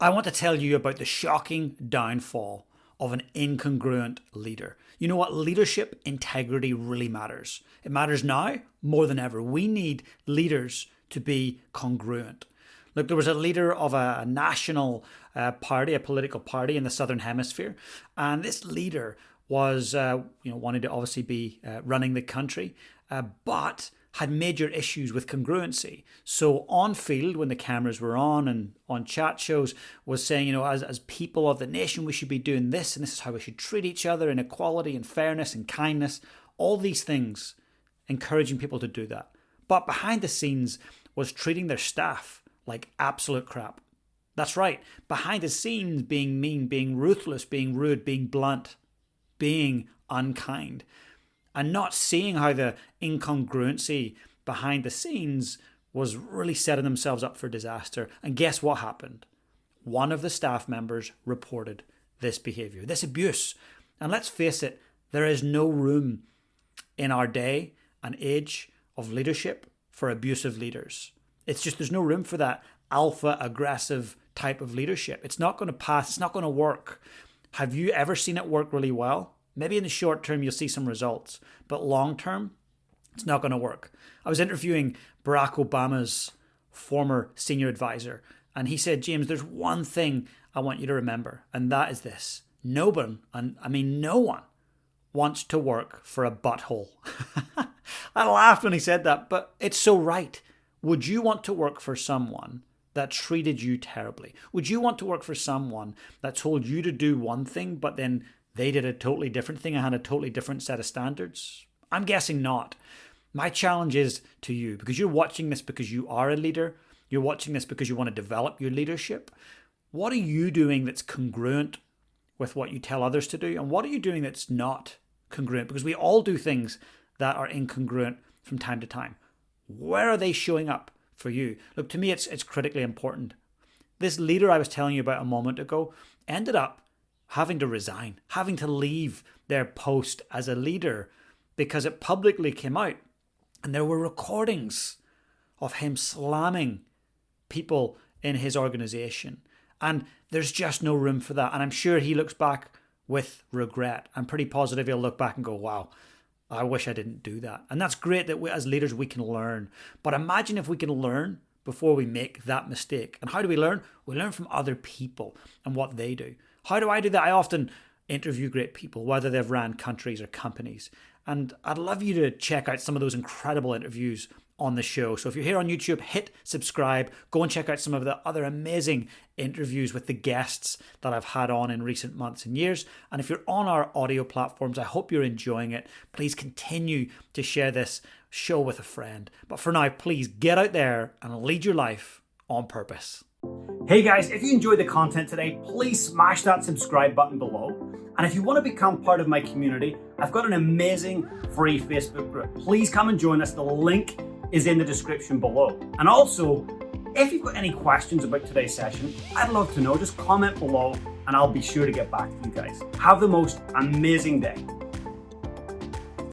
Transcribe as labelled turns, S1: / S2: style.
S1: I want to tell you about the shocking downfall of an incongruent leader. You know what? Leadership integrity really matters. It matters now more than ever. We need leaders to be congruent. Look, there was a leader of a national party, a political party in the Southern Hemisphere, and this leader was, wanted to obviously be running the country, but had major issues with congruency. So on field, when the cameras were on and on chat shows, was saying, as people of the nation, we should be doing this, and this is how we should treat each other in equality and fairness and kindness, all these things, encouraging people to do that. But behind the scenes was treating their staff like absolute crap. That's right. Behind the scenes, being mean, being ruthless, being rude, being blunt, being unkind, and not seeing how the incongruency behind the scenes was really setting themselves up for disaster. And guess what happened? One of the staff members reported this behavior, this abuse. And let's face it, there is no room in our day and age of leadership for abusive leaders. It's just, there's no room for that alpha aggressive type of leadership. It's not going to pass. It's not going to work. Have you ever seen it work really well? Maybe in the short term, you'll see some results, but long term, it's not going to work. I was interviewing Barack Obama's former senior advisor, and he said, James, there's one thing I want you to remember, and that is this. No one wants to work for a butthole. I laughed when he said that, but it's so right. Would you want to work for someone that treated you terribly? Would you want to work for someone that told you to do one thing, but then they did a totally different thing and had a totally different set of standards? I'm guessing not. My challenge is to you, because you're watching this because you are a leader. You're watching this because you want to develop your leadership. What are you doing that's congruent with what you tell others to do? And what are you doing that's not congruent? Because we all do things that are incongruent from time to time. Where are they showing up for you? Look, to me, it's critically important. This leader I was telling you about a moment ago ended up having to resign, having to leave their post as a leader because it publicly came out. And there were recordings of him slamming people in his organization. And there's just no room for that. And I'm sure he looks back with regret. I'm pretty positive he'll look back and go, wow, I wish I didn't do that. And that's great that as leaders we can learn. But imagine if we can learn before we make that mistake. And how do we learn? We learn from other people and what they do. How do I do that? I often interview great people, whether they've ran countries or companies. And I'd love you to check out some of those incredible interviews on the show. So if you're here on YouTube, hit subscribe. Go and check out some of the other amazing interviews with the guests that I've had on in recent months and years. And if you're on our audio platforms, I hope you're enjoying it. Please continue to share this show with a friend. But for now, please get out there and lead your life on purpose. Hey guys, if you enjoyed the content today, please smash that subscribe button below. And if you want to become part of my community, I've got an amazing free Facebook group. Please come and join us. The link is in the description below. And also, if you've got any questions about today's session, I'd love to know. Just comment below and I'll be sure to get back to you guys. Have the most amazing day.